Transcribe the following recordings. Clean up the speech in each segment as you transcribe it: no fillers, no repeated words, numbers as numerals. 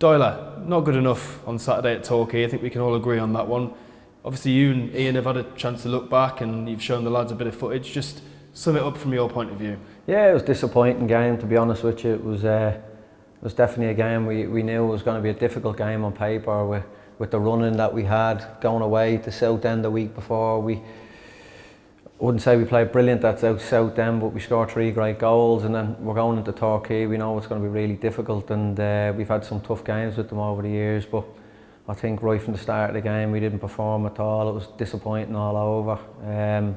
Doyle, not good enough on Saturday at Torquay. I think we can all agree on that one. Obviously you and Ian have had a chance to look back and you've shown the lads a bit of footage. Just sum it up from your point of view. Yeah, it was a disappointing game, to be honest with you. It was definitely a game we knew it was going to be a difficult game on paper with the running that we had going away to Southend the week before. I wouldn't say we played brilliant at Southend, but we scored 3 great goals, and then we're going into Torquay. We know it's going to be really difficult, and we've had some tough games with them over the years, but I think right from the start of the game we didn't perform at all. It was disappointing all over.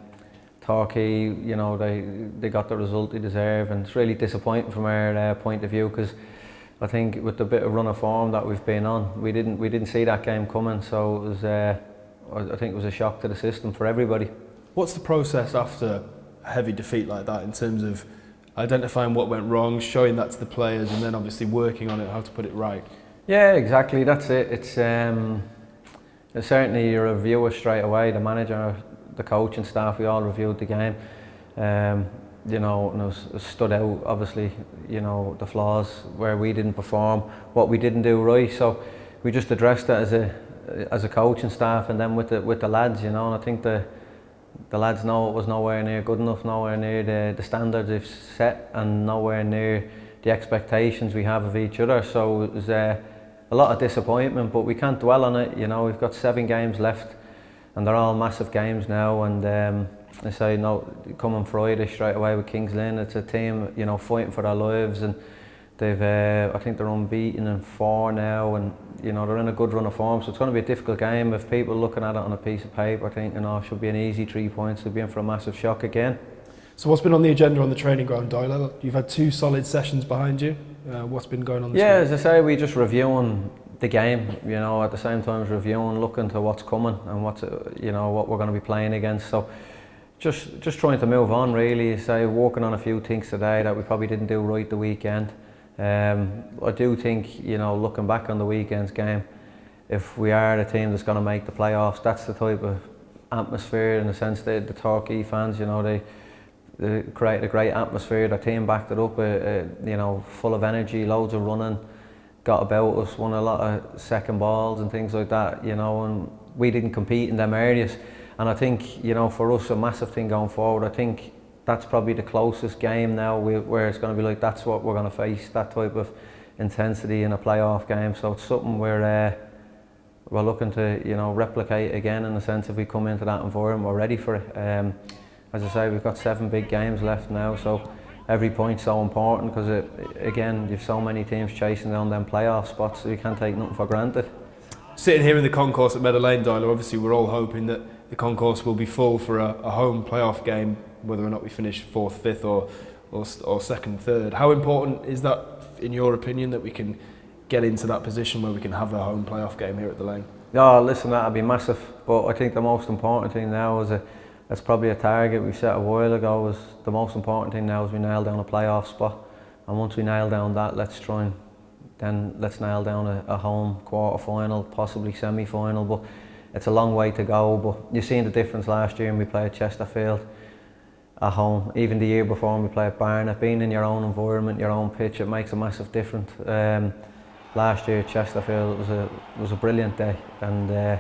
Torquay, you know, they got the result they deserve, and it's really disappointing from our point of view, because I think with the bit of run of form that we've been on, we didn't see that game coming. So it was, I think it was a shock to the system for everybody. What's the process after a heavy defeat like that in terms of identifying what went wrong, showing that to the players, and then obviously working on it, how to put it right? Yeah, exactly. That's it. It's certainly you review it straight away. The manager, the coaching staff, we all reviewed the game. You know, and it stood out, obviously, you know, the flaws where we didn't perform, what we didn't do right. So we just addressed it as a coaching staff, and then with the lads, you know. And I think the lads know it was nowhere near good enough, nowhere near the standards they've set, and nowhere near the expectations we have of each other. So it was a lot of disappointment, but we can't dwell on it. You know, we've got 7 games left, and they're all massive games now. And I say, no, come on Friday straight away with Lynn. It's a team, you know, fighting for their lives, and they've, I think they're unbeaten in 4 now, and you know, they're in a good run of form. So it's going to be a difficult game. If people looking at it on a piece of paper thinking, oh, it should be an easy 3 points, they'll be in for a massive shock again. So what's been on the agenda on the training ground, Doyle? You've had 2 solid sessions behind you. What's been going on this week? Yeah, as I say, we're just reviewing the game, you know, at the same time as reviewing, looking to what's coming and what's, you know, what we're going to be playing against. So just trying to move on, really. Say, working on a few things today that we probably didn't do right the weekend. I do think, you know, looking back on the weekend's game, if we are the team that's going to make the playoffs, that's the type of atmosphere, in the sense that the Torquay fans, you know, they created a great atmosphere. The team backed it up, you know, full of energy, loads of running, got about us, won a lot of second balls and things like that, you know, and we didn't compete in them areas. And I think, you know, for us, a massive thing going forward, I think that's probably the closest game now where it's going to be like, that's what we're going to face, that type of intensity in a playoff game. So it's something we're looking to, you know, replicate again, in the sense if we come into that environment, we're ready for it. As I say, we've got 7 big games left now, so every point's so important, because again, you've so many teams chasing down them playoff spots, so you can't take nothing for granted. Sitting here in the concourse at Meadow Lane, Doyle, obviously we're all hoping that the concourse will be full for a home playoff game, whether or not we finish 4th, 5th or 2nd, 3rd. How important is that, in your opinion, that we can get into that position where we can have a home playoff game here at the Lane? No, listen, that'd be massive, but I think the most important thing now is it's probably a target we set a while ago, is the most important thing now is we nail down a playoff spot, and once we nail down that, let's nail down a home quarter-final, possibly semi-final. But it's a long way to go. But you've seen the difference last year when we played Chesterfield at home, even the year before when we played Barnet. Being in your own environment, your own pitch, it makes a massive difference. Last year at Chesterfield was a brilliant day, and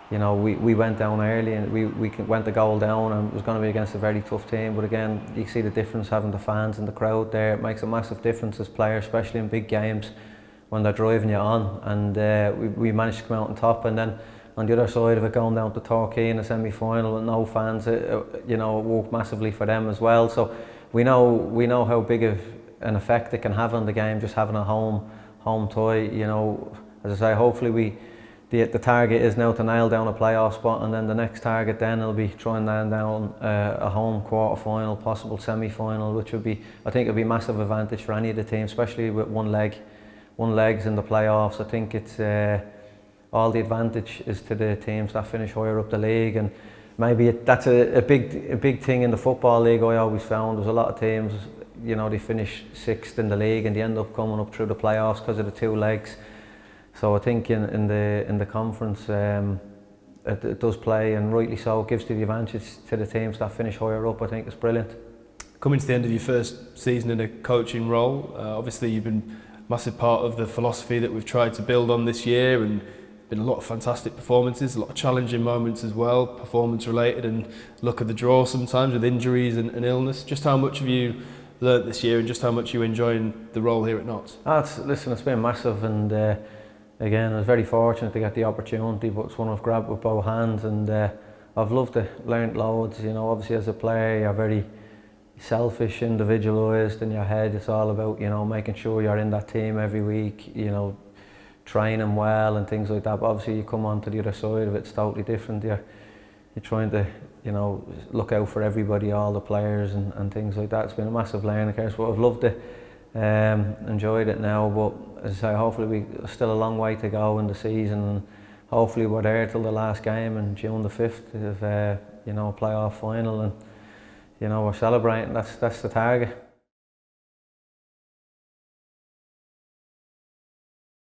you know, we went down early, and we went the goal down, and it was going to be against a very tough team. But again, you see the difference having the fans and the crowd there. It makes a massive difference as players, especially in big games when they're driving you on. And we managed to come out on top. And then on the other side of it, going down to Torquay in the semi-final with no fans, you know, it worked massively for them as well. So we know how big of an effect it can have on the game, just having a home tie. You know, as I say, hopefully the target is now to nail down a playoff spot, and then the next target then will be trying to nail down a home quarter-final, possible semi-final, which would be, I think, it'll be a massive advantage for any of the teams, especially with one leg's in the playoffs. I think it's all the advantage is to the teams that finish higher up the league, and maybe that's a big thing in the football league. I always found there's a lot of teams, you know, they finish 6th in the league and they end up coming up through the playoffs because of the 2 legs. So I think in the conference it does play, and rightly so. It gives the advantage to the teams that finish higher up. I think it's brilliant. Coming to the end of your first season in a coaching role, obviously you've been massive part of the philosophy that we've tried to build on this year, and been a lot of fantastic performances, a lot of challenging moments as well, performance related, and luck of the draw sometimes with injuries and illness. Just how much have you learnt this year, and just how much you enjoying the role here at Notts? Listen, it's been massive, and again, I was very fortunate to get the opportunity, but it's one I've grabbed with both hands, and I've loved it, learnt loads. You know, obviously as a player, you're very selfish, individualised in your head. It's all about, you know, making sure you're in that team every week, you know, training well and things like that. But obviously you come on to the other side of it, it's totally different. You're trying to, you know, look out for everybody, all the players and things like that. It's been a massive learning curve, but I've loved it, enjoyed it now. But as I say, hopefully we're still a long way to go in the season, and hopefully we're there till the last game in June the 5th of you know, a playoff final, and you know, we're celebrating. That's the target.